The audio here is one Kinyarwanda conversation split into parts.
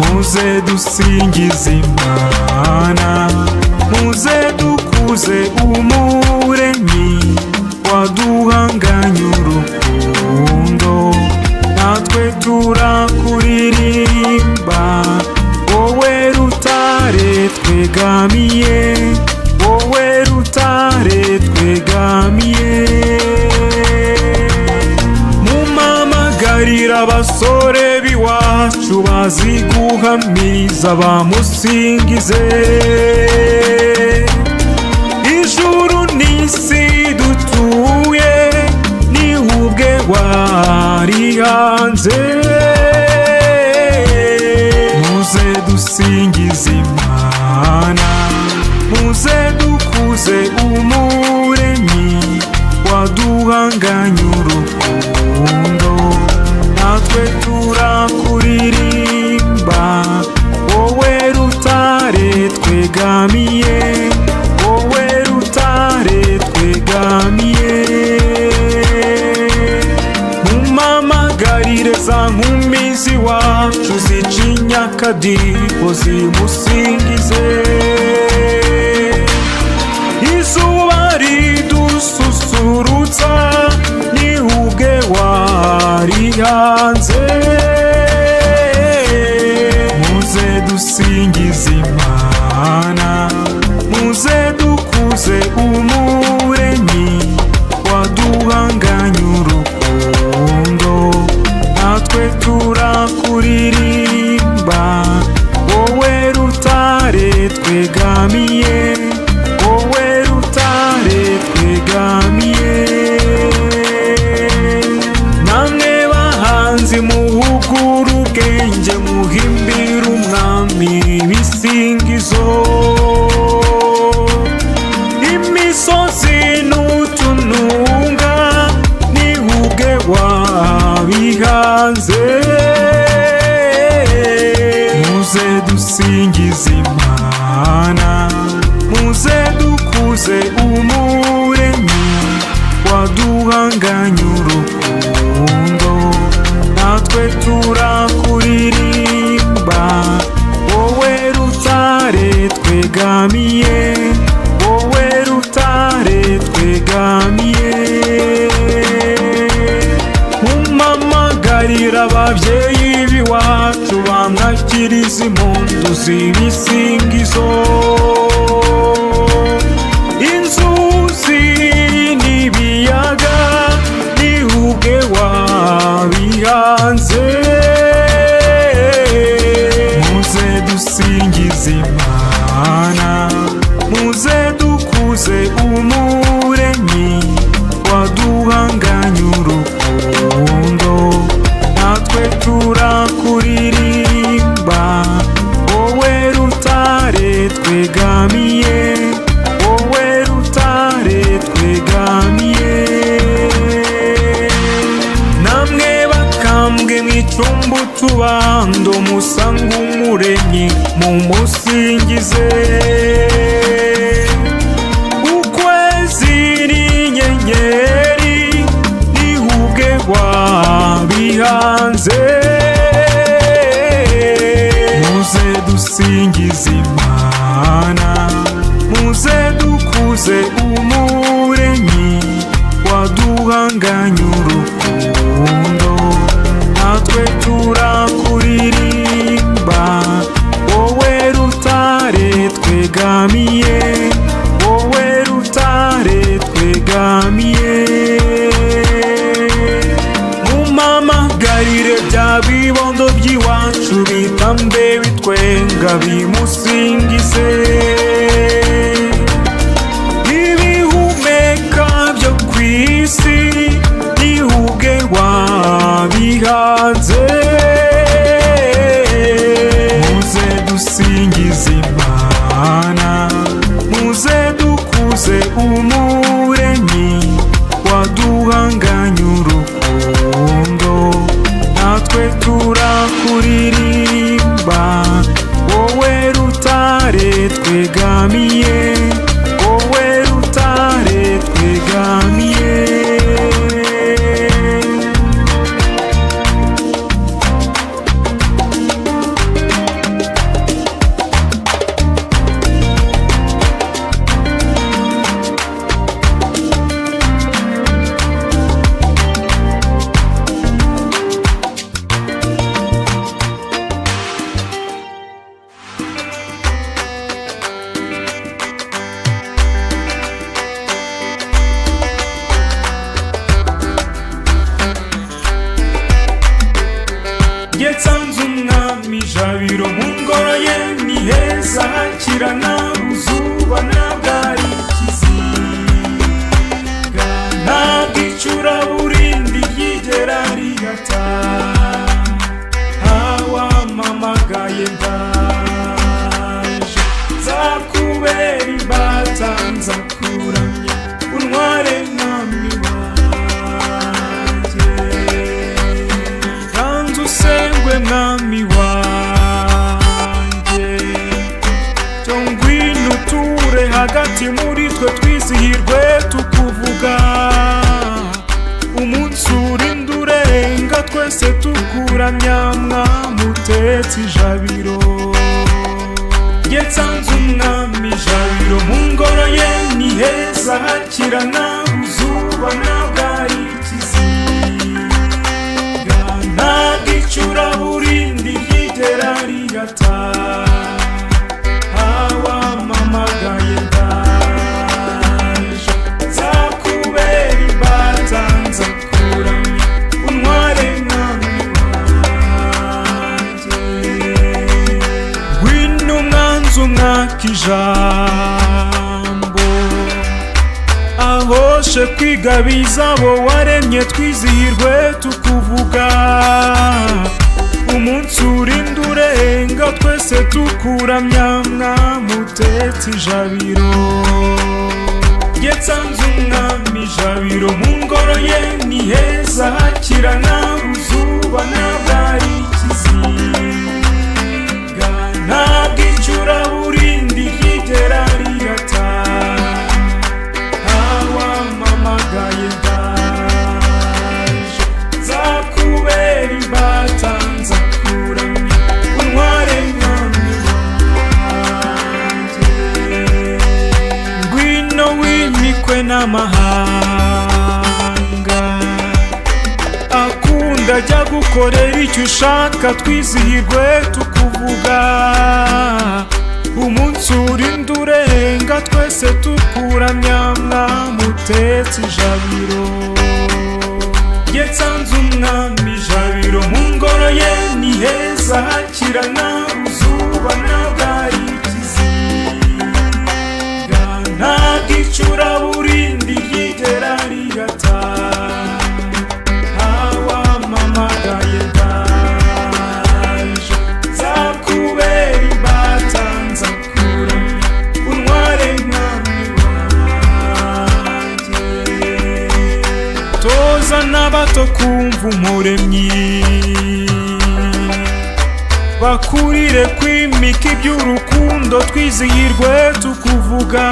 muze dusingize Imana, muze dukuze Umuremyi waduhanganye urukundo, natwe turakuririmba, wowe rutare twegamiye, wowe rutare twegamiye. Mumamagarira abasore b'iwacu bazi guhamiriza bamusingize, ijuru n'isi dutuye ni ubwe warihanze, muze dusingize Imana, muze dukuze Umuremyi waduhanganye urukundo, natwe turakuririmba, wowe rutare twegamiye, wowe rutare twegamiye. Mumamagarire za nkumi z'iwacu zicinya akadiho zimusingize, izuba ridususurutsa ni ubwe warihanze, muze dusingize Imana, muze dukuze Umuremyi waduhanganye urukundo, natwe turakuririmba, wowe rutare twegamiye, wowe rutare twegamiye. Namwe bahanzi muhugura ubwenge, muhimbira umwami ibisingizo, imisozi n'utununga ni ubwe wabihanze, muze dusingize Imana, muze dukuze Umuremyi waduhanganye urukundo, natwe turakuririmba, wowe rutare twegamiye, wowe rutare twegamiye. Mumamagarira ababyeyi b'iwacu bamwakiriza impundu z'ibisingizo, inzuzi n'ibiyaga ni ubwe wabihanze, muze dusingize Imana, muze dukuze Umuremyi waduhanganye urukundo, natwe turakuririmba, wowe rutare twegamiye, wowe rutare twegamiye. Namwe bakambwe mw'icumba utubando, musanga Umuremyi mumusingize, ukwezi n'inyenyeri ni ubwe wabihanze, muze dusingize Imana, muze dukuze Umuremyi waduhanganye urukundo, natwe turakuririmba, wowe rutare twegamiye, wowe rutare twegamiye. Mumamagarire bya bibondo by'iwacu bitambe bitwenga bimusingize, ibihumeka byo ku isi ni ubwe wabihanze, muze dusingize Imana, muze dukuze Umuremyi waduhanganye urukundo, natwe turakuririmba, wowe rutare twe ijabiro mu ngoro ye ni heza hakirana uzuba nabwari ikiziga ntabwo icuraburindi ryigera rigata hawamamagaye ndaje nzakubera imbata nzakuramya untware mwami wanjye kandi usengwe mwami wanjye cyo ngwino uture hagati muri twe twizihirwe tukuvuga umunsi urinde urenga twese tukuramya mwami utetse ijabiro jye nsanze umwami ijabiro mu ngoro ye ni heza hakirana uzuba nabwari ikiziga ntabwo icuraburindi ryigera rigata hawamamagaye ndaje nzakubera imbata nzakuramya untware mwami wanjye ngwino umwanzi umwaka ijambo ahoshe kwigabiza abo waremye twizihirwe tukuvuga umunsi urinde urenga twese tukuramya mwami utetse ijabiro jye nsanze umwami ijabiro mu ngoro ye ni heza hakirana uzuba nabwari ikiziga ntabwo icuraburindi ryigera rigata hawamamagaye ndaje nzakubera imbata nzakuramya untware mwami wanjye ngwino wimikwe n'amahanga akunda ajya gukorera icyo ushaka twizihirwe tukuvuga umunsi urinde urenga twese tukuramya mwami utetse ijabiro jye nsanze umwami ijabiro mu ngoro ye ni heza hakirana uzuba nabwari ikiziga ntabwo icuraburindi ryigera rigata hawamamagaye ndaje nzakubera imbata nzakuramya untware mwami wanjye toza n'abato kumva umuremyi bakurire kwimika iby'urukundo twizihirwe tukuvuga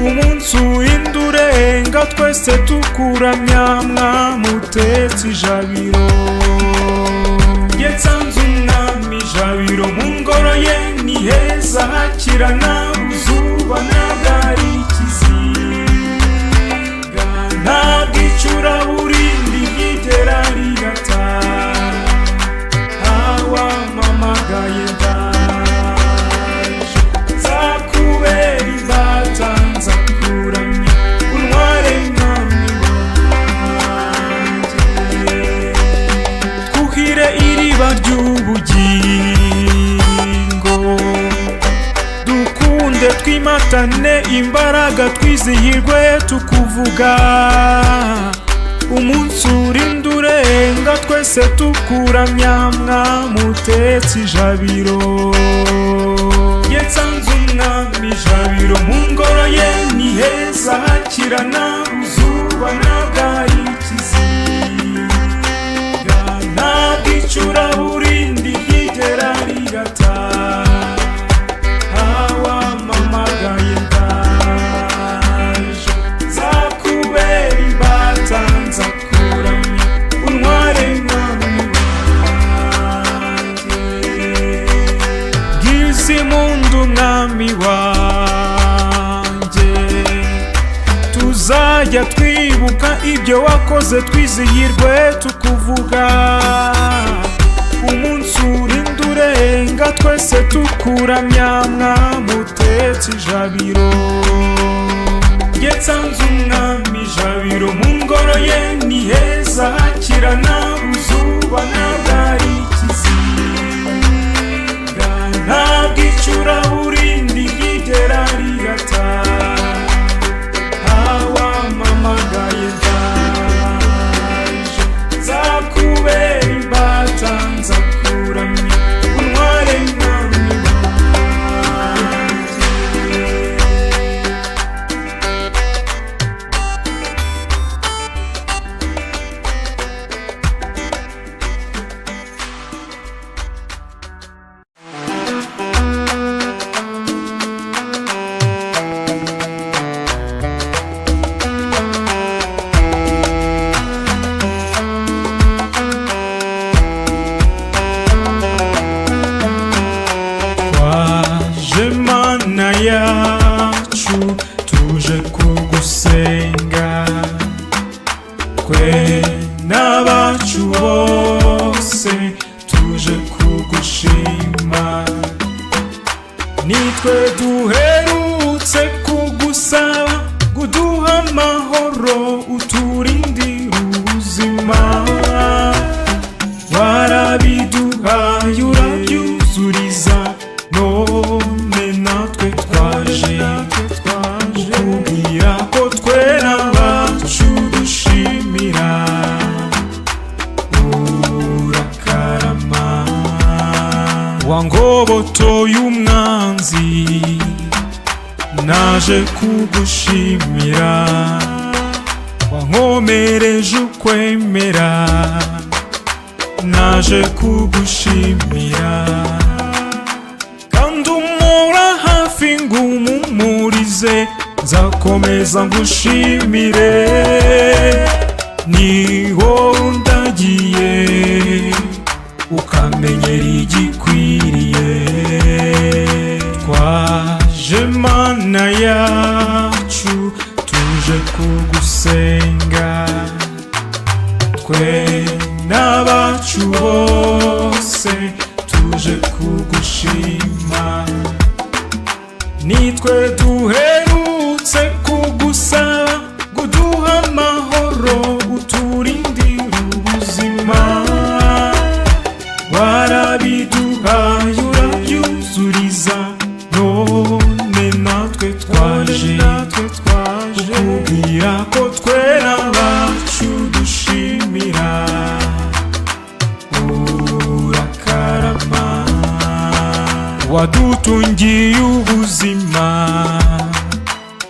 umunsi urinde urenga twese tukuramya mwami utetse ijabiro jye nsanze umwami ijabiro mu ngoro ye ni heza hakirana uzuba nabwari ikiziga ntabwo icuraburindi ryigera rigata hawamamagaye ndaje nzakubera imbata nzakuramya untware mwami wanjye twuhire iriba ry'ubugingo dukunde twimatane imbaraga twizihirwe tukuvuga umunsi urinde urenga twese tukuramya mwami utetse ijabiro jye nsanze umwami ijabiro mu ngoro ye ni heza hakirana uzuba nabwari ikiziga ntabwo icuraburindi ryigera rigata hawamamagaye ndaje nzakubera imbata nzakuramya untware mwami wanjye bwiza impundu mwami wanjye tuzajya twibuka ibyo wakoze twizihirwe tukuvuga umunsi urinde urenga twese tukuramya mwami utetse ijabiro jye nsanze umwami ijabiro mu ngoro ye ni heza hakirana uzuba nabwari ikiziga yacu tuje kugusenga, twe n'abacu bose tuje kugushima. Nitwe duherutse kugusaba kuduha amahoro, uturindira ubuzima. Warabiduhaye urabyuzuriza, none natwe twaje kukubwira ko twe n'abacu dushimira. Urakarama wangobotoye umwanzi, naje kugushimira. Wankomereje ukwemera, naje kugushimira. Kandi umpora hafi ngumumurize, nzakomeza ngushimire. Ni wowe undagiye ukamenyera igikwiriye. Twaje Mana yacu tuje kugusenga, twe n'abacu bose tuje kugushima. Nitwe duherutse kugusaba kuduha amahoro, uturindira ubuzima. Warabiduhaye urabyuzuriza, none natwe twaje kukubwira ko twe n'abacu dushimira. Urakarama wadutungiye ubuzima,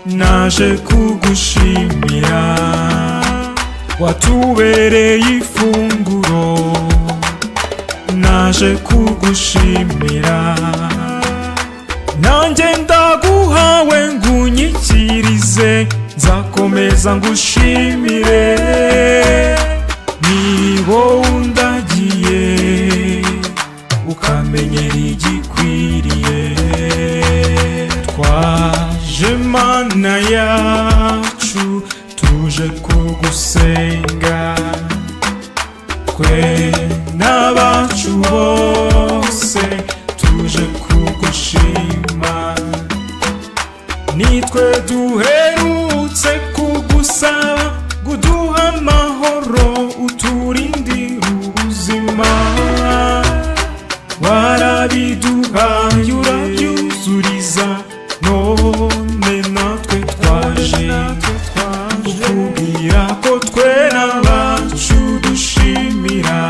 naje kugushimira. Watubereye ifunguro, naje kugushimira. Nanjye ndaguhawe ngunyikirize, nzakomeza ngushimire. Ni wowe undagiye ukamenyera igikwiriye. Twaje Mana yacu tuje kugusenga, twe n'abacu bose tuje kugushima. Nitwe duherutse kugusaba kuduha amahoro, uturindira ubuzima. Warabiduhaye urabyuzuriza, none natwe twaje kukubwira ko twe n'abacu dushimira.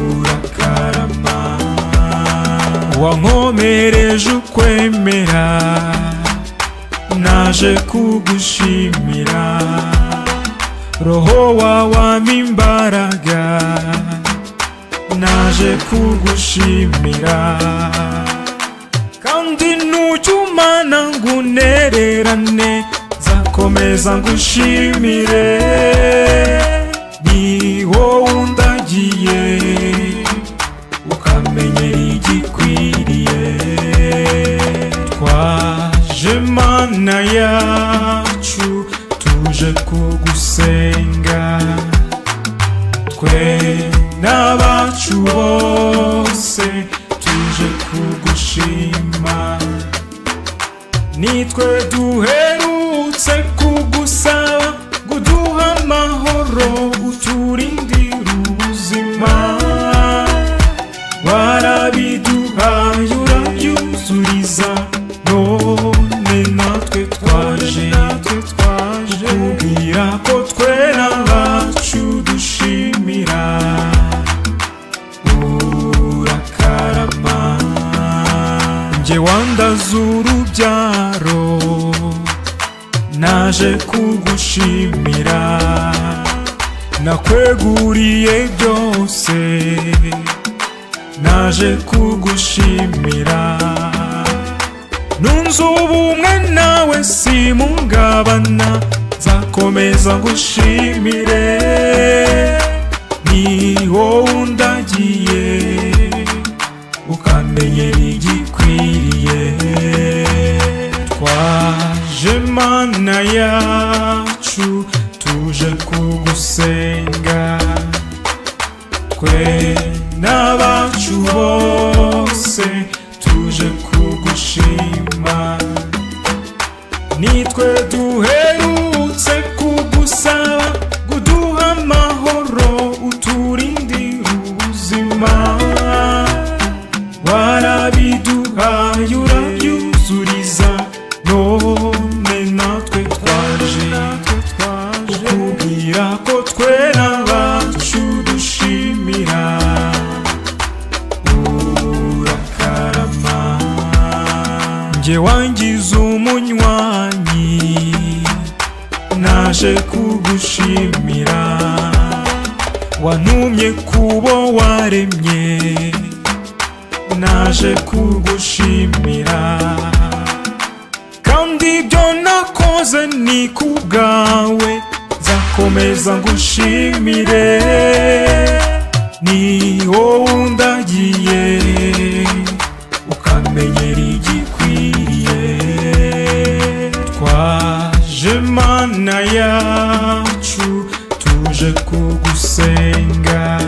Urakarama wankomereje ukwemera, naje kugushimira. Roho wawe imbaraga, naje kugushimira. Kandi nujya umana ngunererane, nzakomeza ngushimire. Ni wowe undagiye ukamenyera igikwiriye. Twaje Mana yacu tuje kugusenga, twe n'abacu bose tuje kugushima. Nitwe duherutse kugusaba kuduha amahoro, uturindira ubuzima. Warabiduhaye urabyuzuriza, none natwe twaje kukubwira ko twe n'abacu dushimira. Urakarama njye wandaze urubyaro, naje kugushimira. Nakweguriye byose, naje kugushimira. Nunze ubumwe nawe simungabana, nzakomeza ngushimire. Ni wowe undagiye ukamenyera igikwiriye. n'abacu bose tuje kugushima. Nitwe duherutse kugusaba kuduha amahoro uturindira ubuzima. Warabiduhaye urabyuzuriza, none natwe twaje kukubwira ko twe n'abacu dushimira. Urakarama. Njye wangize umunywanyi, naje kugushimira. Wantumye kubo waremye, naje kugushimira. Kandi ibyo nakoze ni kubwawe, nzakomeza ngushimire. Ni wowe undagiye ukamenyera igikwiriye. Twaje Mana yacu tuje kugusenga,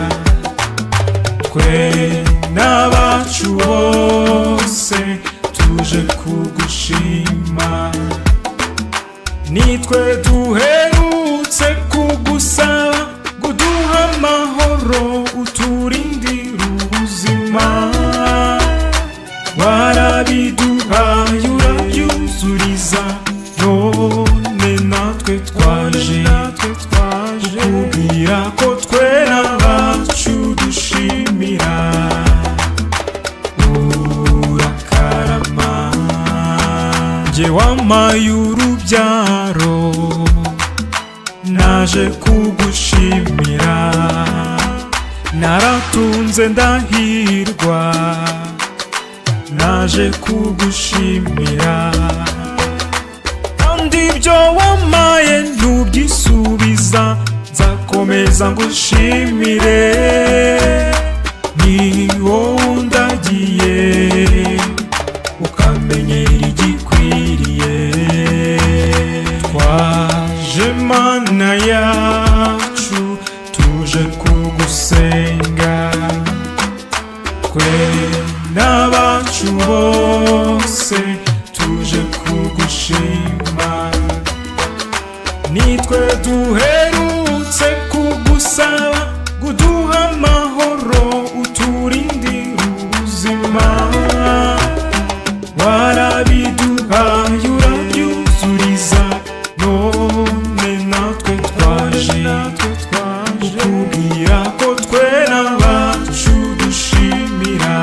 twe n'abacu bose tuje kugushima. Nitwe duherutse kugusaba kuduha amahoro uturindira ubuzima. Warabiduhaye urabyuzuriza, none natwe twaje kukubwira ko twe n'abacu dushimira. Urakarama. Njye wampaye urubyaro, naje kugushimira. Naratunze ndahirwa, naje kugushimira. Kandi ibyo wampaye ntubyisubiza, nzakomeza ngushimire. Ni wowe undagiye ukamenyera igikwiriye. Twaje Mana yacu tuje kugusenga, twe n'abacu bose tuje kugushima. Nitwe duherutse kugusaba kuduha amahoro uturindira ubuzima. Warabiduhaye urabyuzuriza, none natwe twaje kukubwira ko twe n'abacu dushimira.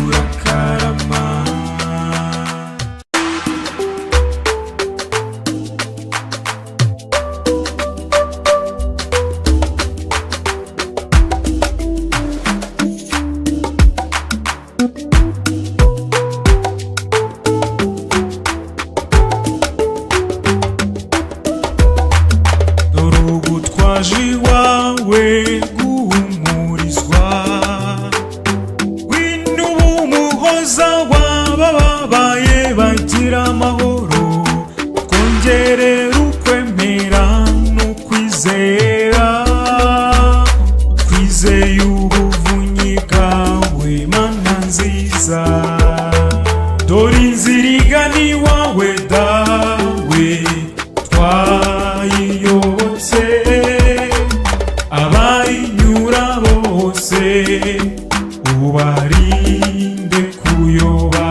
Urakarama. Urugu twaje iwawe guhumurizwa, wino umuhoza w'abababaye bagira amahoro. Twongerera ukwemera n'ukwizera, twizeye ubuvunyi bwawe Mana nziza. Dore inzira igana iwawe dawe twayiyobotse, abayinyura bose ubarinde kuyoba.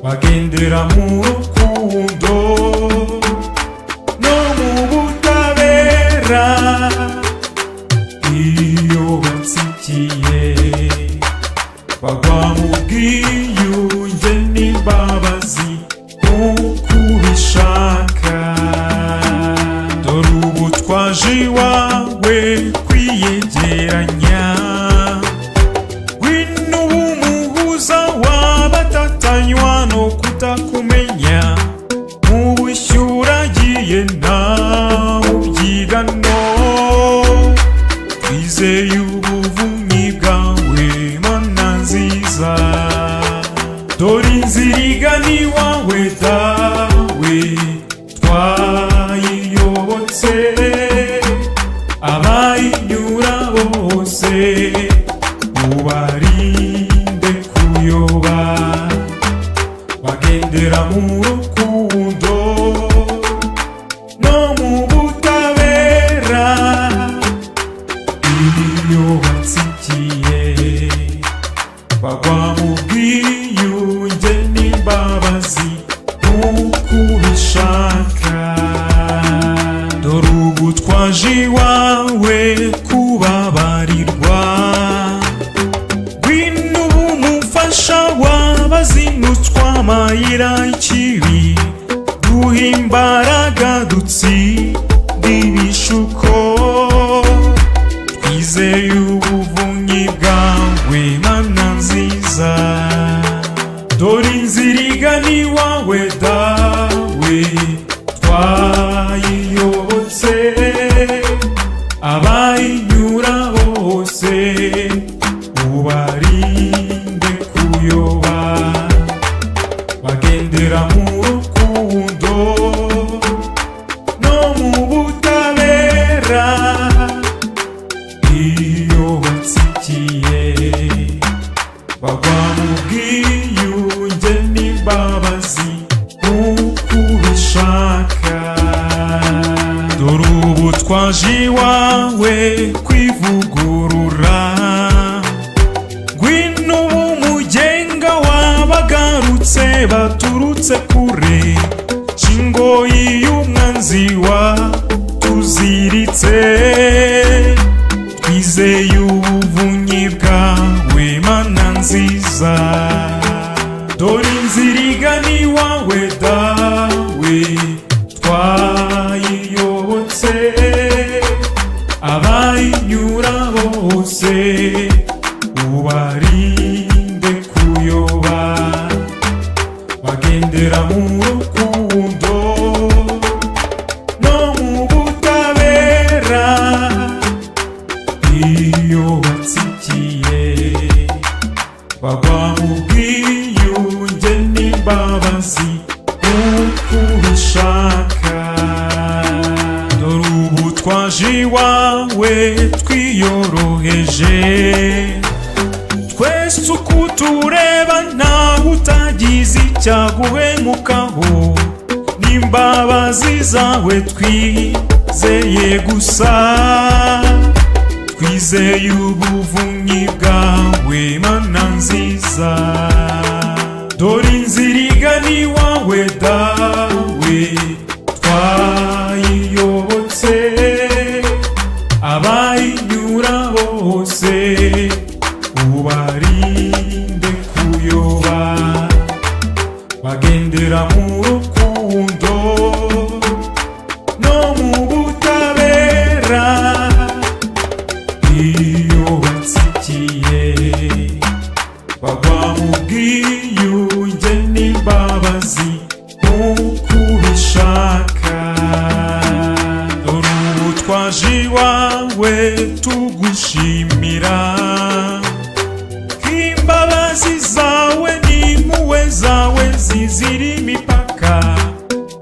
Bagendera mu rukundo no mu butabera, iyo batsikiye bagwa mu bwiyunge n'imbabazi uko ubishaka. Dore ubu twaje iwawe kwiyegeranya, wino umuhuza w'abatatanywa no kutakumenya. Mu bushyura agiye ntawe ubyigano, twizeye ubuvunyi bwawe Mana nziza. Dore inzira igana iwawe dawe twayiyobotse, abayinyura bose ubarinde kuyoba, bagendera mu rukundo no mu butabera. Iyo batsikiye bagwa mu bwiyunge n'imbabazi nk'uko ubishaka. Dore ubu twaje iwawe kubabarirwa, ngwino ube umufasha w'abazinutswa amayira y'ikibi, duhe imbaraga dutsinde ibishuko, twizeye ubuvunyi bwawe Mana nziza. Dore inzira igana iwawe dawe twayiyobotse, abayinyura bose ubarinde kuyoba, bagendera mu rukundo no mu butabera. Iyo batsikiye bagwa mu bwiyunge n'imbabazi nk'uko ubishaka. Dore ubu twaje iwawe kwivugurura, ngwino ube umugenga w'abagarutse baturutse kure, ingoyi y'umwanzi watuziritse, twizeye ubuvunyi bwawe Mana nziza. Dore inzira igana iwawe dawe twayiyobotse, abayinyura bose ubarinde kuyoba, bagendera mu rukundo no mu butabera. Iyo batsikiye bagwa mu bwiyunge n'imbabazi nk'uko ubishaka. Dore ubu twaje iwawe twiyoroheje, twese uko tureba ntawe utagize icyaguhemukaho, n'imbabazi zawe twizeye gusa, twizeye ubuvunyi bwawe Mana nziza. Dore inzira igana iwawe dawe twayiyobotse, abayinyura bose ubarinde kuyoba, bagendera mu rukundo no mu butabera. Iyo batsikiye bagwa mu bwiyunge n'imbabazi nk'uko ubishaka. Dore ubu twaje iwawe tugushimira, k'imbabazi zawe n'impuhwe zawe zizira imipaka,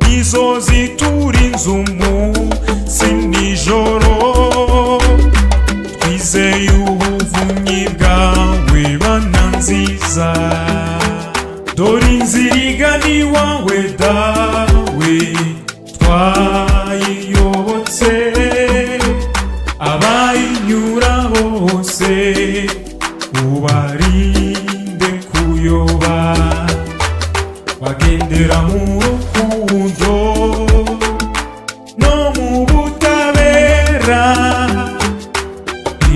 nizo ziturinze umunsi n'ijoro, twizeye ubuvunyi bwawe Mana nziza. Dore inzira igana iwawe dawe twayiyobotse, abayinyura bose ubarinde kuyoba, bagendera mu rukundo no mu butabera.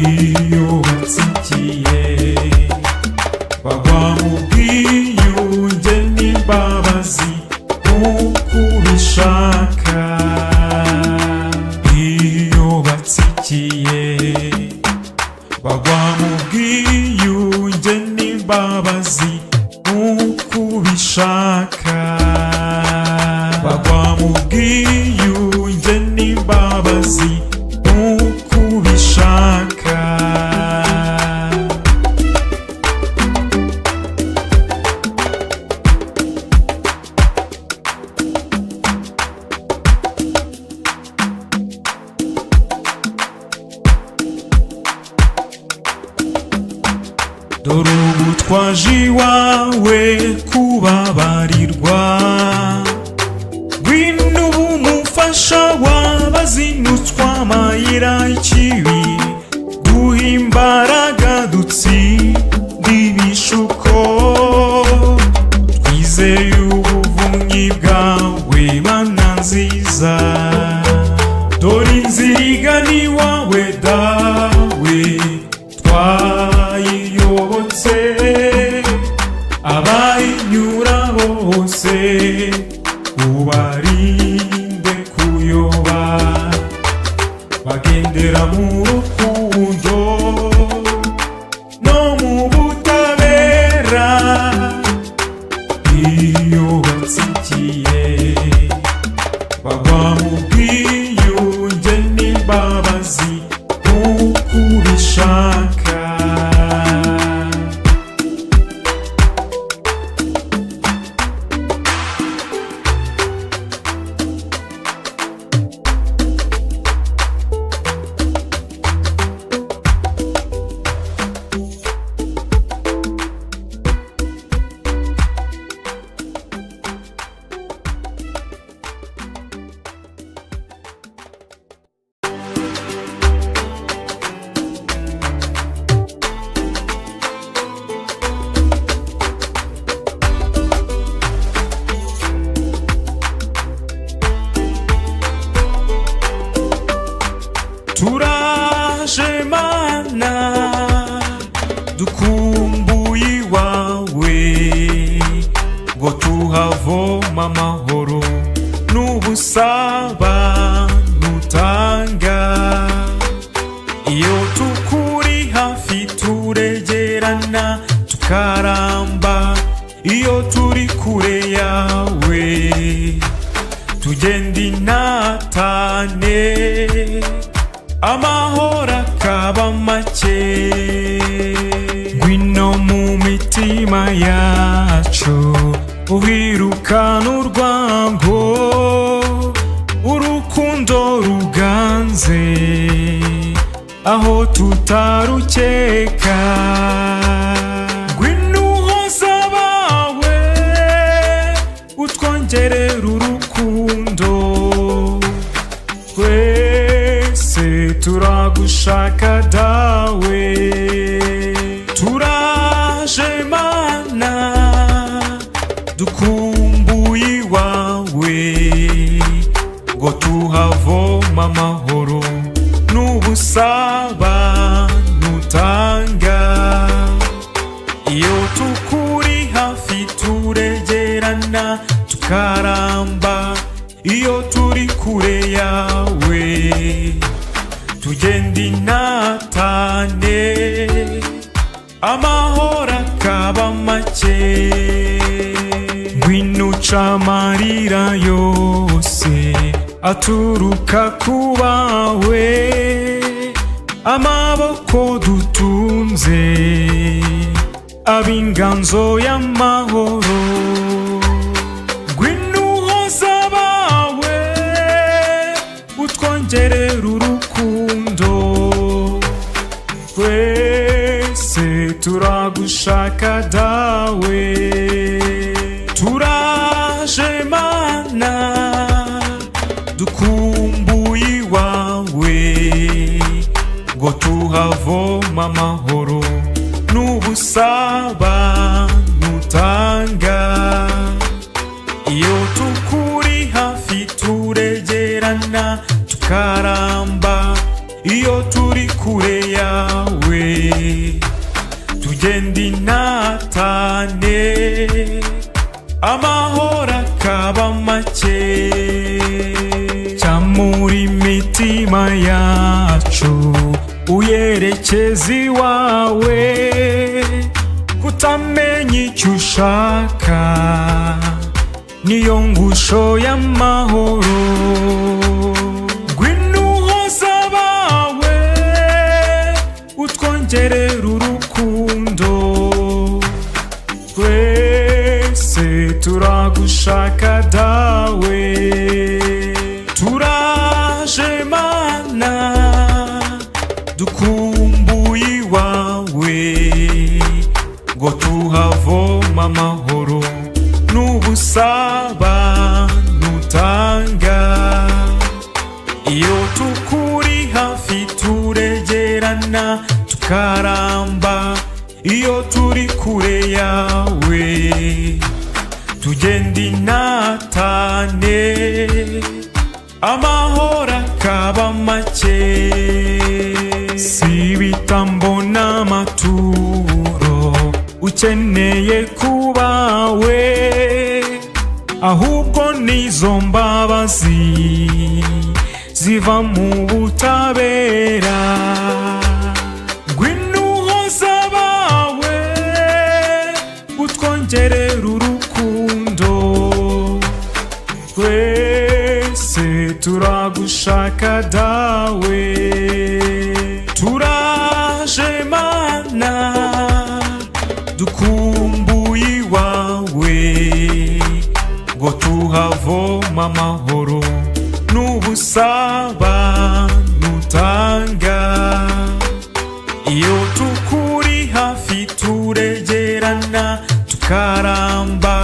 Iyo batsikiye bagwa mu bwiyunge n'imbabazi nk'uko ubishaka. Iyo batsikiye bagwa mu bwiyunge n'imbabazi nk'uko ubishaka, bagwa mu bwiyunge n'imbabazi nk'uko ubishaka. dore ubu twaje iwawe kubabarirwa. Ngwino ube umufasha w'abazinutswa amayira y'ikibi, duhe imbaraga dutsinde ibishuko, twizeye ubuvunyi bwawe Mana nziza. Dore inzira igana iwawe dawe twayiyobotse, abayinyura bose ubarinde kuyoba, bagendera mu rukundo no mu butabera. Iyo batsikiye bagwa mu bwiyunge n'imbabazi nk'uko ubishaka. Turaje Mana dukumbuye iwawe, ngo tuhavoma amahoro n'ubusabane utanga. Iyo tukuri hafi turegerana tukaramba, iyo turi kure yawe tugenda inatane, amahoro akaba make. Ngwino mu mitima yacu uhirukana urwango, urukundo ruganze aho tutarukeka. Ngwino uhoza abawe utwongerera urukundo, turagushaka dawe. Turaje Mana dukumbuye iwawe, ngo tuhavoma amahoro n'ubusabane utanga. Iyo tukuri hafi turegerana tukaramba, iyo turi kure yawe tugenda inatane, amahoro akaba make. Ngwino uca amarira yose aturuka ku bawe, amaboko dutunze ab'inganzo y'amahoro. Ngwino uhoza abawe utwongerera urukundo, twese turagushaka dawe. Turaje Mana, dukumbuye iwawe, ngo tuhavoma amahoro n'ubusabane utanga. Iyo tukuri hafi turegerana tukaramba, iyo turi kure yawe tugenda inatane, amahoro akaba make. Cyamura imitima yacu uyerekeza iwawe, kutamenya icyo ushaka niyo ngusho y'amahoro. Ngwino uhoza abawe utwongerera urukundo, twese turagushaka dawe. Turaje Mana dukumbuye iwawe, tukaramba iyo turi kure yawe, tugenda inatane amahoro akaba make. Si ibitambo n'amaturo ukeneye kubawe, ahubwo nizo mbabazi ziva mu butabera. Ngwino uhoza abawe utwongerera urukundo, twese turagushaka dawe. Turaje Mana dukumbuye iwawe, ngo tuhavoma amahoro n'ubusabane utanga. Iyo tukuri hafi turegerana tukaramba,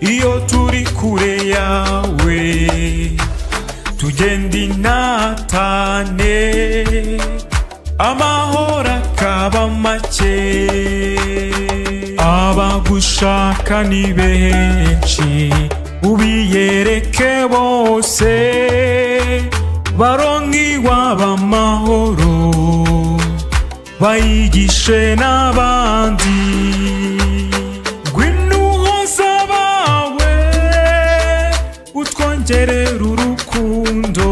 iyo turi kure yawe tugenda inatane amahoro akaba make. Abagushaka ni benshi ubiyereke bose, baronke iwabo amahoro bayigishe n'abandi. Ngwino uhoza abawe utwongerera urukundo,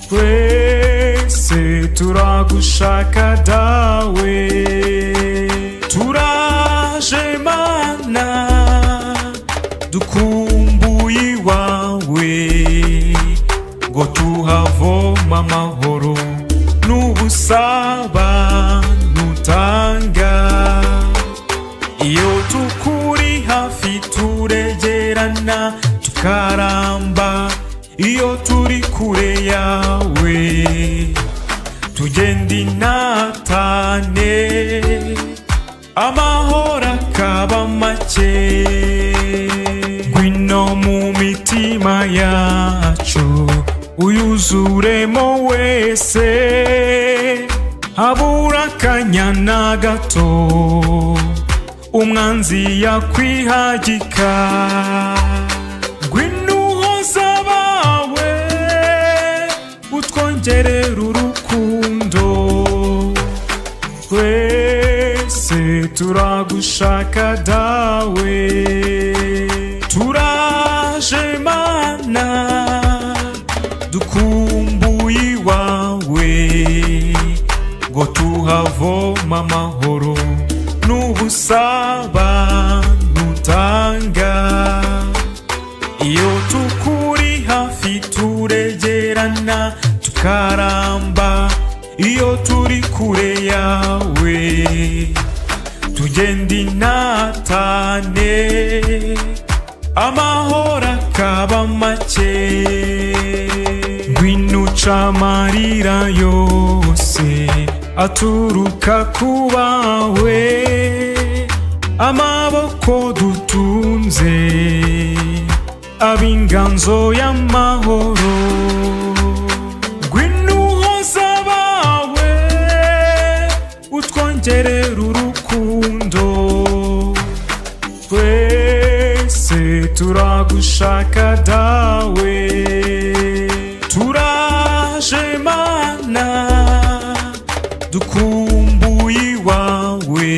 twese turagushaka dawe. Turaje Mana dukumbuye iwawe, ngo tuhavoma amahoro n'ubusabane utanga. Iyo tukuri hafi turegerana tukaramba, iyo turi kure yawe tugenda inatane amahoro akaba make. Ngwino mu mitima yacu uyuzuremo wese, habura akanya na gato umwanzi yakwihagika. Ngwino uhoza abawe utwongerera urukundo, twese turagushaka dawe. Turaje Mana dukumbuye iwawe, ngo tuhavoma amahoro n'ubusabane utanga. Iyo tukuri hafi turegerana tukaramba, iyo turi kure yawe tugenda inatane amahoro akaba make. Ngwino uca amarira yose aturuka kubawe, amaboko dutunze ab'inganzo y'amahoro. Ngwino uhoza abawe utwongerera urukundo, twese turagushaka dawe. Turaje Mana dukumbuye iwawe,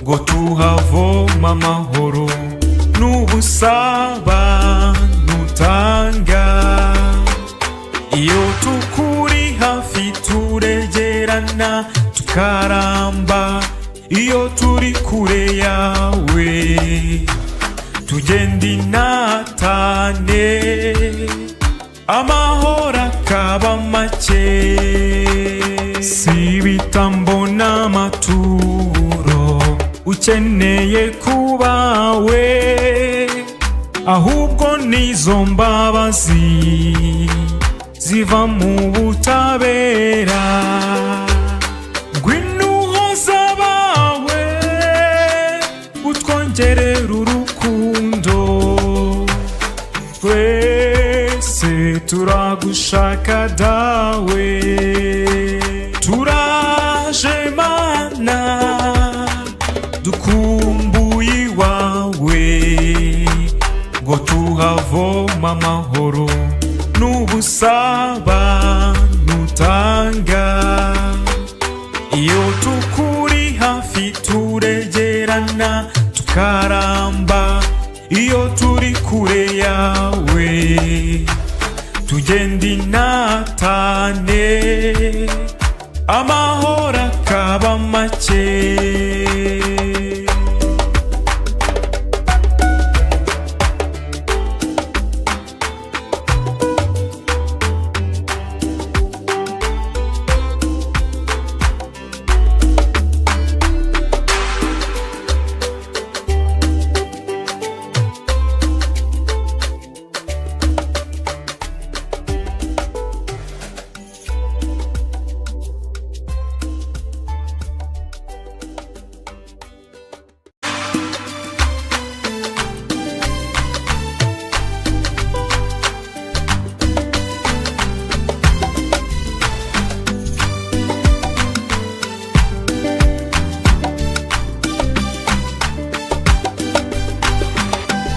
ngo tuhavoma amahoro n'ubusabane utanga. Iyo tukuri hafi turegerana tukaramba, iyo turi kure yawe tugenda inatane amahoro akaba make. Si ibitambo n'amaturo ukeneye kubawe, ahubwo nizo mbabazi ziva mu butabera. Ngwino uhoza abawe utwongerera urukundo, twese turagushaka dawe. Turaje amahoro n'ubusabane utanga. Iyo tukuri hafi turegerana tukaramba, iyo turi kure yawe tugenda inatane, amahoro akaba make.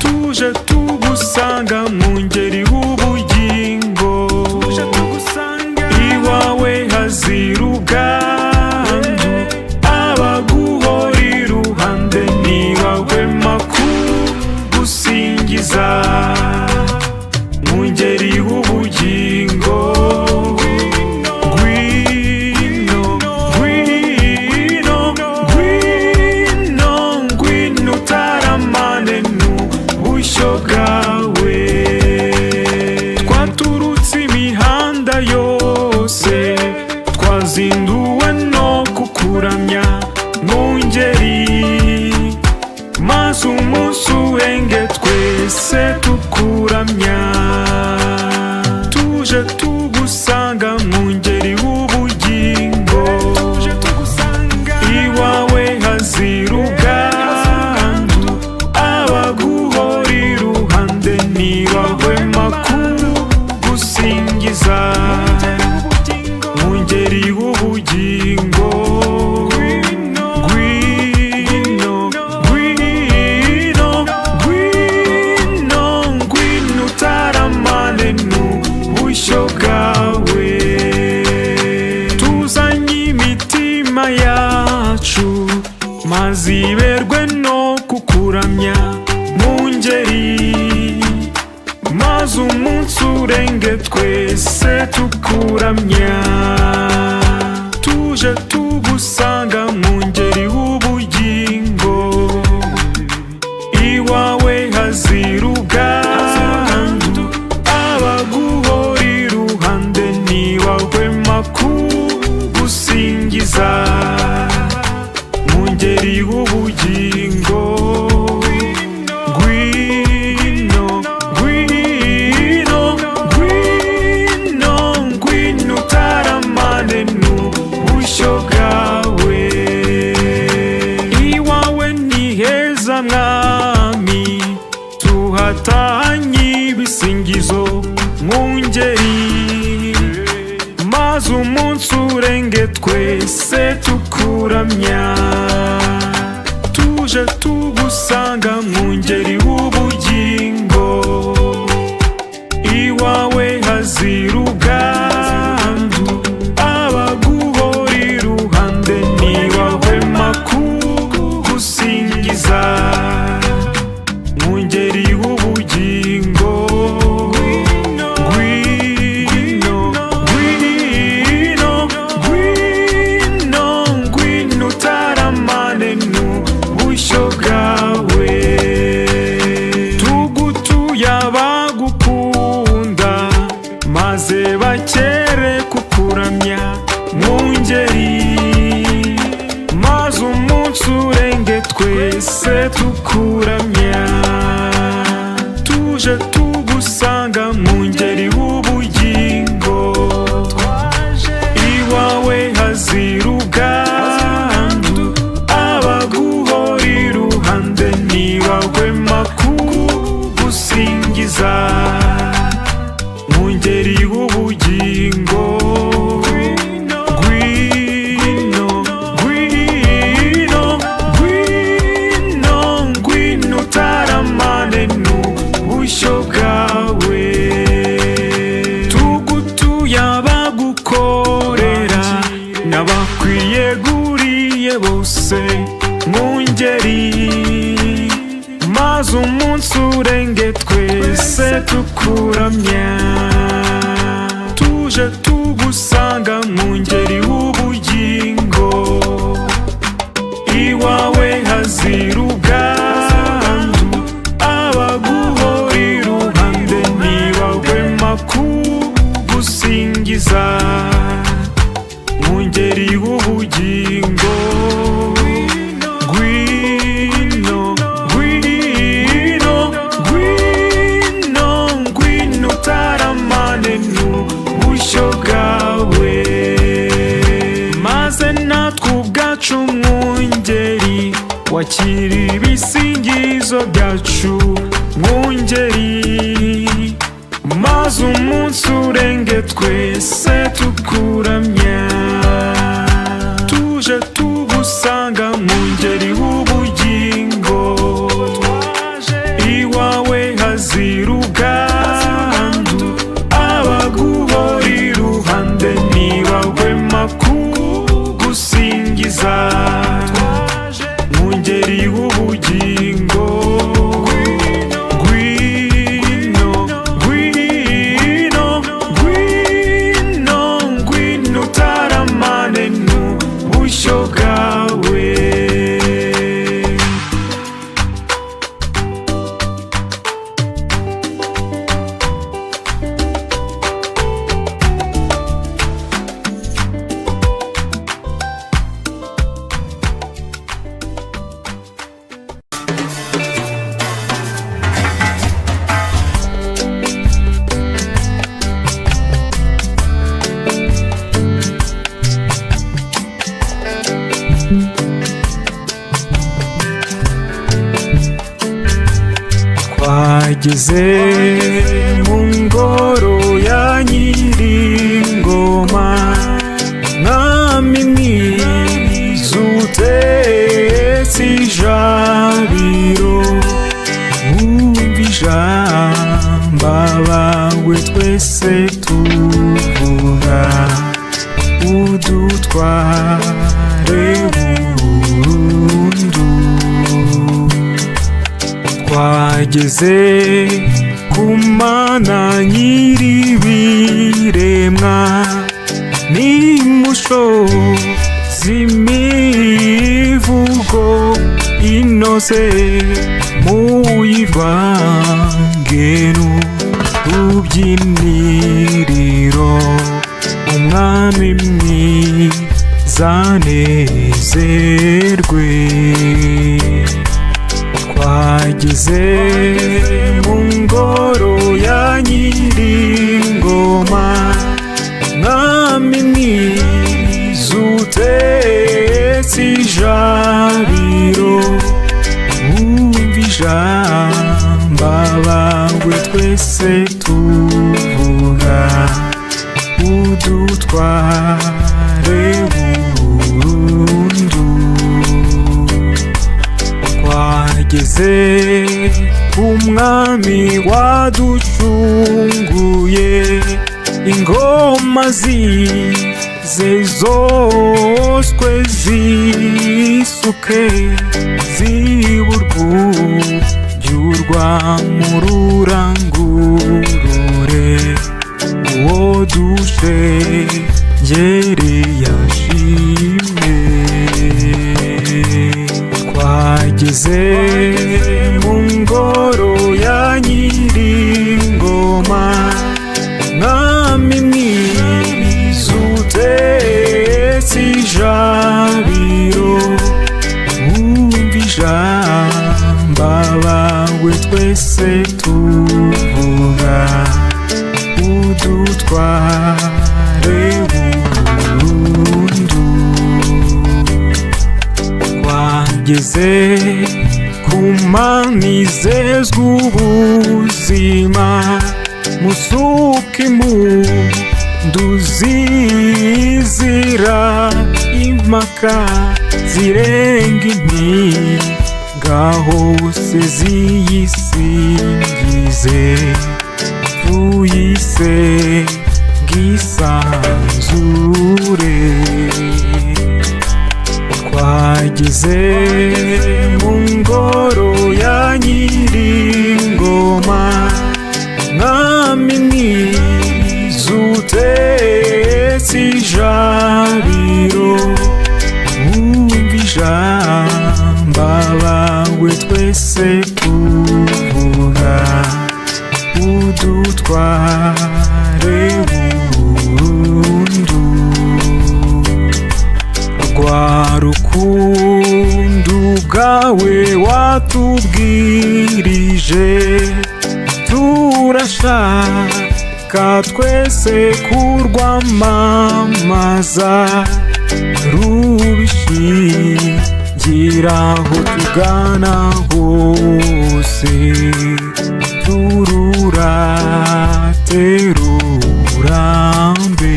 Tuje tugusanga mu ngeri w'ubugingo, iwawe hazira ubwandu, abaguhora iruhande ntibahwema kugusingiza. Mu ngeri w'ubugingo ngwino, ngwino, ngwino, ngwino utaramane n'ubushyo bwawe. Twaturutse imihanda yose, twazinduwe no kukuramya mu ngeri, maze umunsi urenge twese tukuramya. Tuje tugusanga mu ngeri w'ubugingo, iwawe hazira ubwandu, abaguhora iruhande ntibahwema kugusingiza. Mu ngeri w'ubugingo ngwino, ngwino, ngwino, ngwino utaramane n'ubushyo bwawe. Tuzanye imitima yacu maze iberwe no kukuramya mu ngeri, maze umunsi urenge twese tukuramya. Tuje tugusanga mu ngeri w'ubugingo, iwawe hazira ubwandu, abaguhora iruhande ntibahwema kugusingiza. Mu ngeri w'ubugingo ngwino, ngwino, ngwino, ngwino utaramane n'ubushyo bwawe. Iwawe ni heza mwami, tuhatanye ibisingizo mu ngeri, maze umunsi urenge twese tukuramya. Tuje tugusanga mu ngeri w'ubugingo, iwawe hazira ubwandu, abaguhora iruhande ntibahwema kugusingiza. Mu ngeri w'ubugingo ngwino, ngwino, ngwino, ngwino utaramane n'ubushyo bwawe. n'abakwiyeguriye bose mu ngeri, maze umunsi urenge twese tukuramya, tuje tugusanga mu ngeri w'ubugingo, iwawe hazira ubwandu, abaguhora iruhande ntibahwema kugusingiza mu ngeri w'ubugingo. Ngwino, ngwino, ngwino, ngwino utaramane n'ubushyo bwawe, maze natwe ubwacu mu ngeri wakira ibisingizo byacu mu ngeri, maze umunsi urenge twese tukuramya, tuje tugusanga mu ngeri w'ubugingo, iwawe hazira ubwandu, abaguhora iruhande ntibahwema kugusingiza mu ngeri w'ubugingo. Ngwino, ngwino, ngwino, ngwino utaramane n'ubushyo bwawe. Twageze mu ngoro ya Nyiringoma, mwami mwiza utetse ijabiro, wumva ijambo abawe twese tuvuga, udutware burundu. Twageze ku Mana nyir'ibiremwa, nimushoza imivugo inoze, muyivange n'urubyiniriro, umwami mwiza anezerwe. Twageze mu ngoro ya Nyiringoma, mwami mwiza utetse ijabiro, wumva ijambo abawe twese tuvuga, udutware burundu. Twageze ku mwami waducunguye, ingoma zize zoswe zisuke, ziburwujyurwa mu rurangurure, uwo dushengereye ashimwe. Twageze mu ngoro ya Nyiringoma, mwami mwiza utetse ijabiro, wumva ijambo abawe twese tuvuga, udutware burundu. Twageze ku Mana izezwa ubuzima, musuke impundu zizira impaka, zirenga impinga hose ziyisingize, tuyise ngisanzure. twageze mu ngoro ya Nyiringoma, mwami mwiza utetse ijabiro, wumva ijambo abawe twese tuvuga, udutware burundu. Rwa rukundo bwawe watubwirije, turashaka twese kurwamamaza, rubishingira aho tugana hose, tururate rurambe.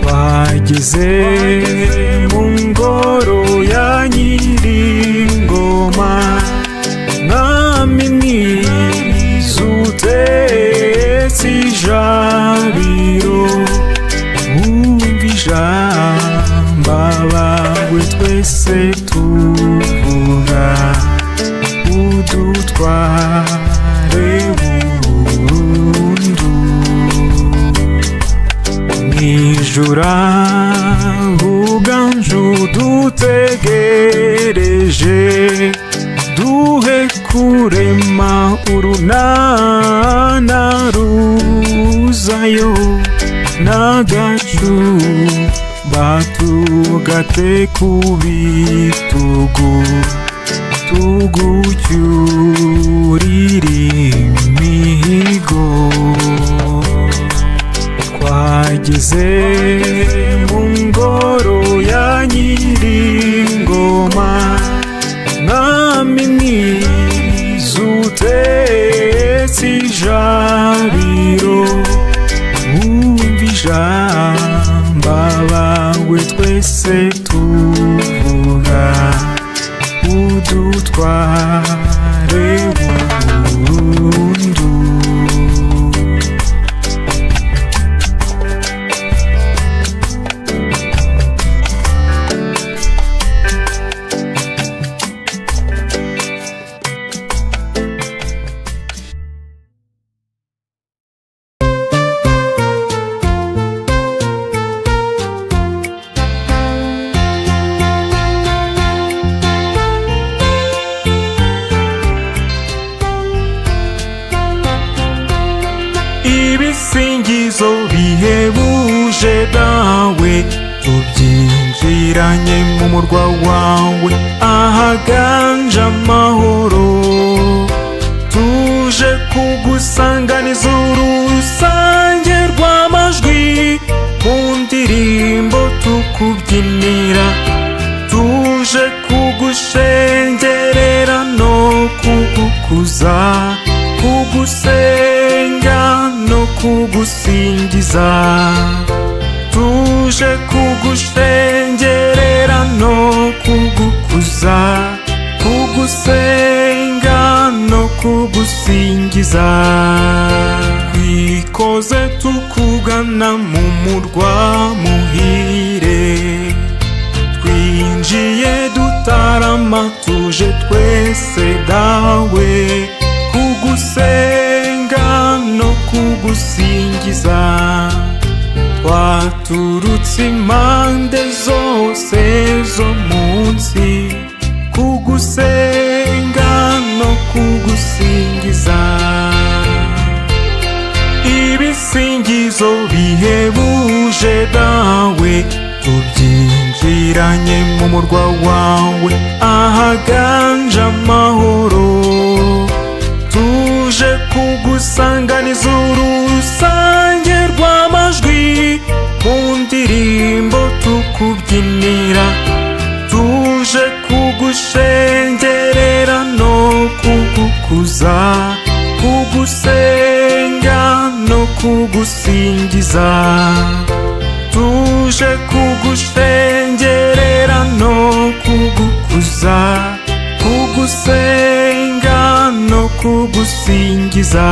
Twageze mu ngoro ya Nyiringoma, mwami mwiza utetse ijabiro, wumva ijambo abawe twese tuvuga, udutware burundu. Mwijuru uganje udutegereje, duhe kurema urunana ruzayo, n'agacu batugate ku bitugu, tugucyurire imihigo. Twageze mu ngoro ya Nyiringoma, mwami mwiza utetse ijabiro, wumva ijambo abawe twese tuvuga, udutware burundu. Ibisingizo bihebuje dawe, tubyinjiranye mu murwa wawe, ahaganje amahoro. Tuje kugusanganiza urusange rw'amajwi, mu ndirimbo tukubyinira. Tuje kugushengerera no kugukuza, kugusenga no kugusingiza. Tuje kugushengerera no kugukuza, kugusenga no kugusingiza. Twikoze tukugana mu murwa muhire, twinjiye dutarama, tuje twese dawe, kugusenga no kugusingiza. Twaturutse impande zose zo munsi, kugusenga no kugusingiza. Ibisingizo bihebuje dawe, tubyinjiranye mu murwa wawe, ahaganje amahoro. Tuje kugusanganiza urusange rw'amajwi, mu ndirimbo tukubyinira. Tuje kugushengerera no kugukuza, kugusenga no kugusingiza. Tuje kugushengerera no kugukuza, kugusenga no kugusingiza.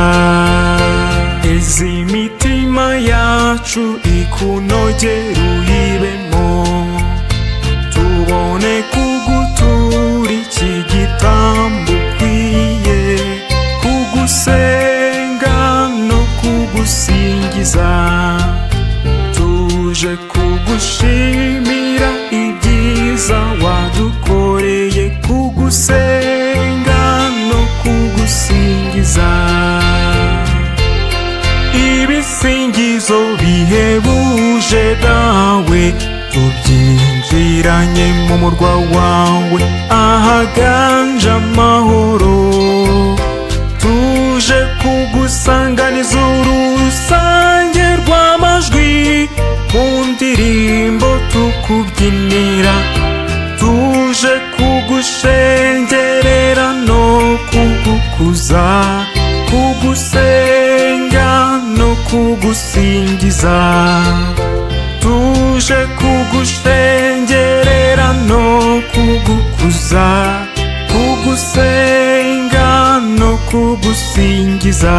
Eza imitima yacu ikunogere uyibemo, kugushimira ibyiza wadukoreye, kugusenga no kugusingiza. Ibisingizo bihebuje dawe tubyinjiranye mu murwa wawe ahaganje amahoro, tuje kugusanganiza uru rusange rw'amajwi mu ndirimbo tukubyinira, tuje kugushengerera no kugukuza, kugusenga no kugusingiza. Tuje kugushengerera no kugukuza, kugusenga no kugusingiza.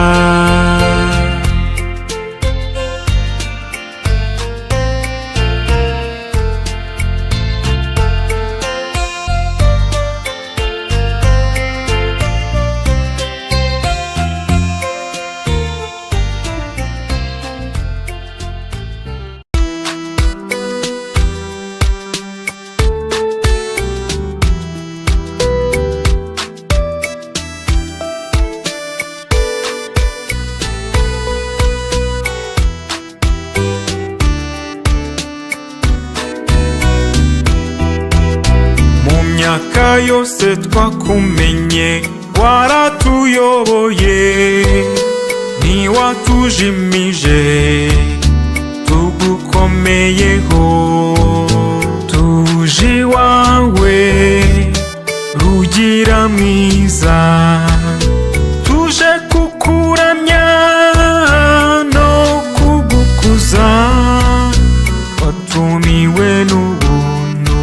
Imyaka yose twakumenye waratuyoboye, ntiwatujimije tugukomeyeho. Tuje iwawe rugira mwiza, tuje kukuramya no kugukuza. Watumiwe n'ubuntu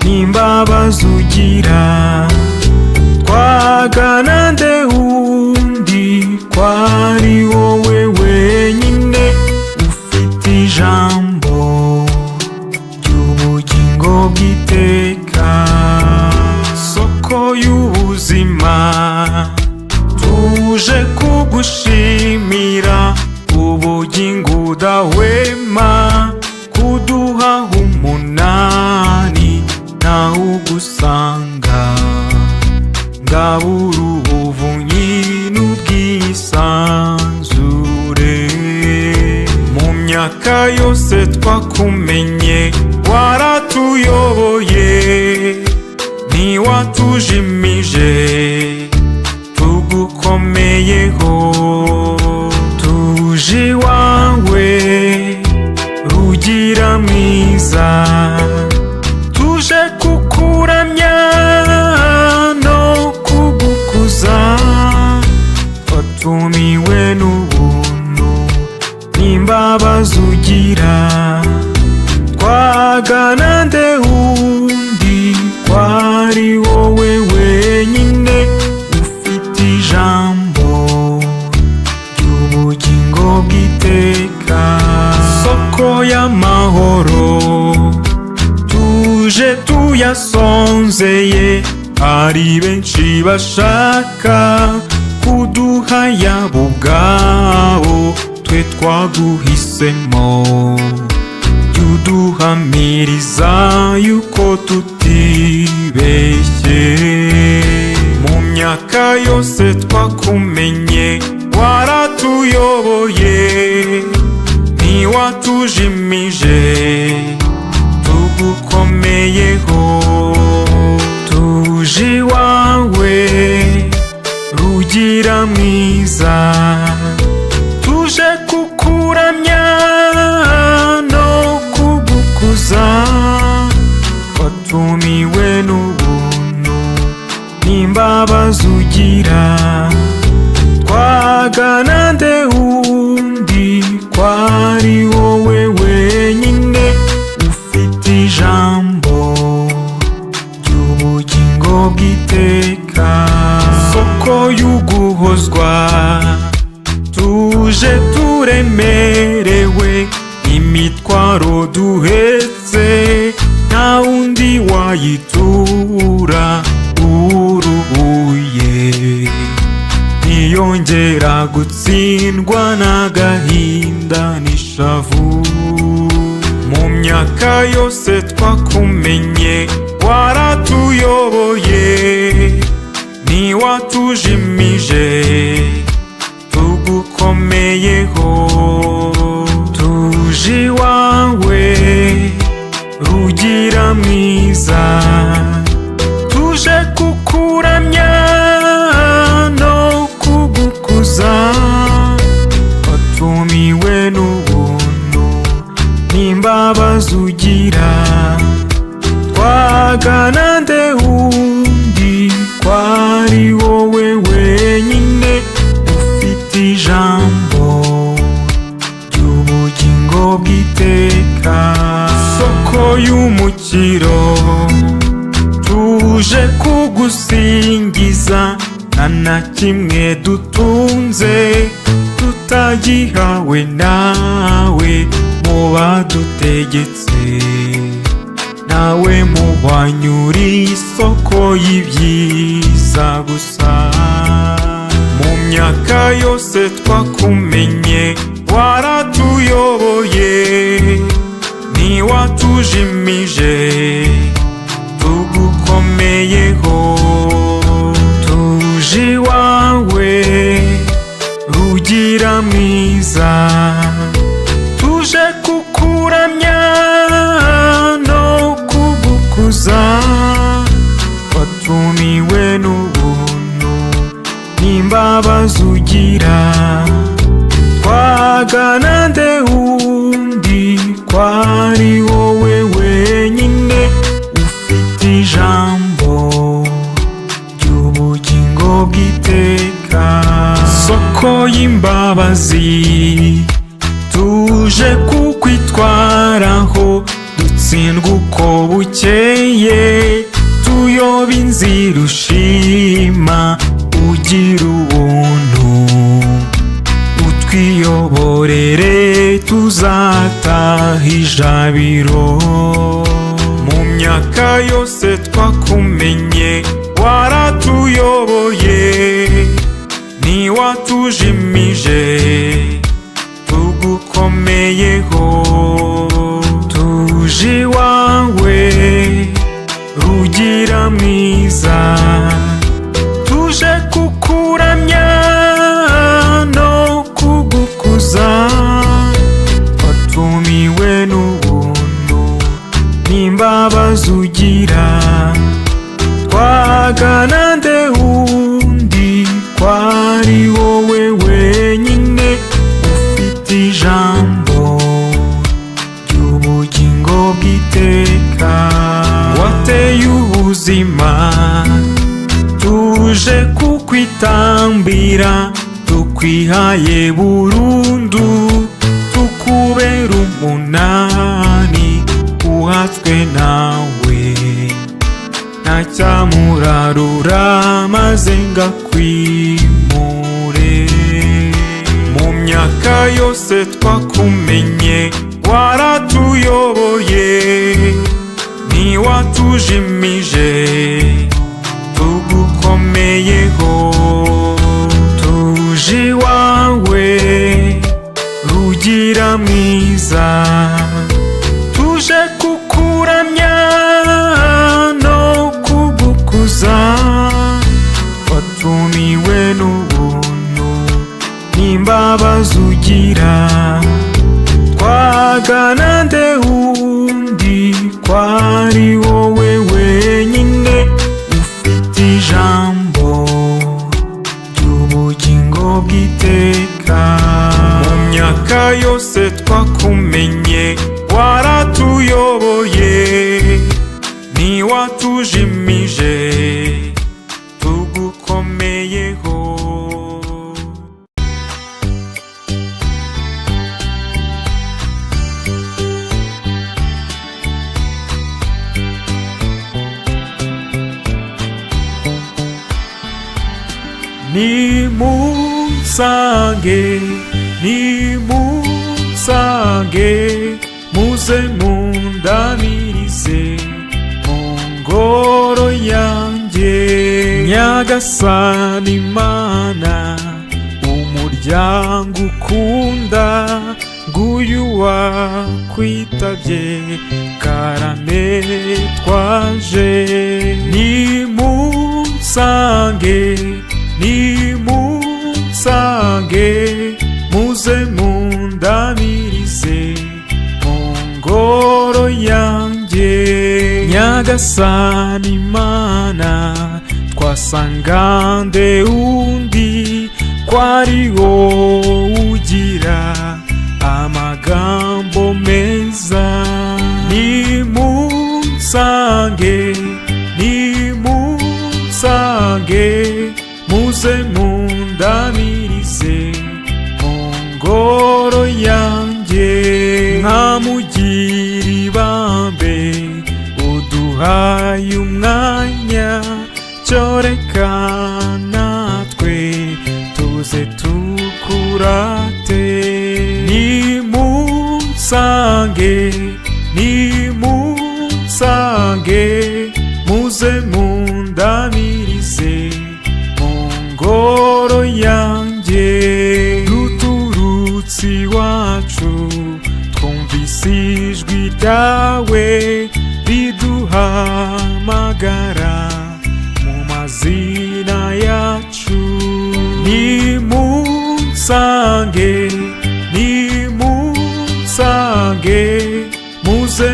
n'imbabazi ugira, twagana nde wundi kwari wowe wenyine ufite ijambo ry'ubugingo bw'iteka, soko y'ubuzima. Tuje kugushimira ubugingo udahwema kuduha umunani naho ugusanga, ngabura ubuvunyi n'ubwisanzure. Mu myaka yose twakumenye waratuyoboye, ntiwatujimije tugukomeyeho. Tuje iwawe rugira mwiza, tuje kukuramya no kugukuza. Watumiwe n'ubuntu n'imbabazi ugira, twagana nde wundi kwari wowe wenyine ufite ijambo ry'ubugingo bw'iteka, soko y'amahoro. Tuje tuyasonzeye, hari benshi bashaka kuduha yabo ubwabo, twe twaguhisemo. Yuduhamiriza yuko tutibeshye. Mu myaka yose twakumenye waratuyoboye, ntiwatujimije tugukomeyeho. Tuje iwawe rugira mwiza, tuje kukuramya no kugukuza. Watumiwe n'ubuntu n'imbabazi ugira, twagana nde wundi kwari wowe wenyine ufite ijambo ry'ubugingo bw'iteka, soko y'uguhozwa. Tuje turemerewe imitwaro duhetse, nta wundi wayitura uruhuye, ntiyongera gutsindwa n'agahinda n'ishavu. Mu myaka myaka yose twakumenye waratuyoboye ntiwatujimije tugukomeyeho tuje iwawe rugira mwiza tuje kukuramya no kugukuza watumiwe n'ubuntu n'imbabazi ugira twagana nde wundi kwari wowe wenyine ufite ijambo ry'ubugingo bw'iteka soko y'umukiro tuje kugusingiza nta na kimwe dutunze tutagihawe nawe mu badutegetse nawe muhwanyuri isoko y'ibyiza gusa mu myaka yose twakumenye waratuyoboye ntiwatujimije tugukomeyeho tuje iwawe rugira mwiza tuje kukuramya no kugukuza watumiwe n'ubuntu n'imbabazi ugira twagana nde wundi kwari wowe wenyine ufite ijambo ry'ubugingo bw'iteka soko y'imbabazi tuje kukwitwaraho dutsindwa uko bukeye tuyoba inzira ushima ugira ubuntu utwiyoborere tuzataha ijabiro mu myaka yose twakumenye waratuyoboye ntiwatujimije tugukomeyeho tuje iwawe rugira mwiza tuje kukuramya no kugukuza watumiwe n'ubuntu n'imbabazi ugira twagana nde wundi kwari wowe wenyine ufite ijambo ry'ubugingo bw'iteka wateye ubuzima tuje kukwitambira tukwihaye burundu tukubera umunani uhatswe nawe ntacyamurarura maze ngakwimure mu myaka yose twakumenye waratuyoboye ntiwatujimije tugukomeyeho tuje iwawe rugira mwiza tuje kukuramya no kugukuza watumiwe n'ubuntu n'imbabazi ugira twagana nde wundi kwari wowe wenyine ufite ijambo ry'ubugingo bw'iteka mu myaka yose twakumenye waratuyoboye ntiwatujimije tugukomeyeho nimunsange muze mundamirize mu ngoro yanjye nyagasani Imana umuryango ukunda nguyu twakwitabye karame twaje. Nimunsange nimunsange muze mundamirize mu ngoro yanjye. Nyagasani Mana twasanga nde undi ko ari wowe ugira amagambo meza. Nimunsange nimunsange muze mundamirize mu ngoro yanjye. Nkamugira ibambe uduhaye umwanya, cyoreka natwe tuze tukurate. Nimunsange nimunsange muze mundamirize mu ngoro yanjye. Duturutse iwacu twumvise ijwi ryawe riduhamagara mu mazina yacu. Nimunsange nimunsange muze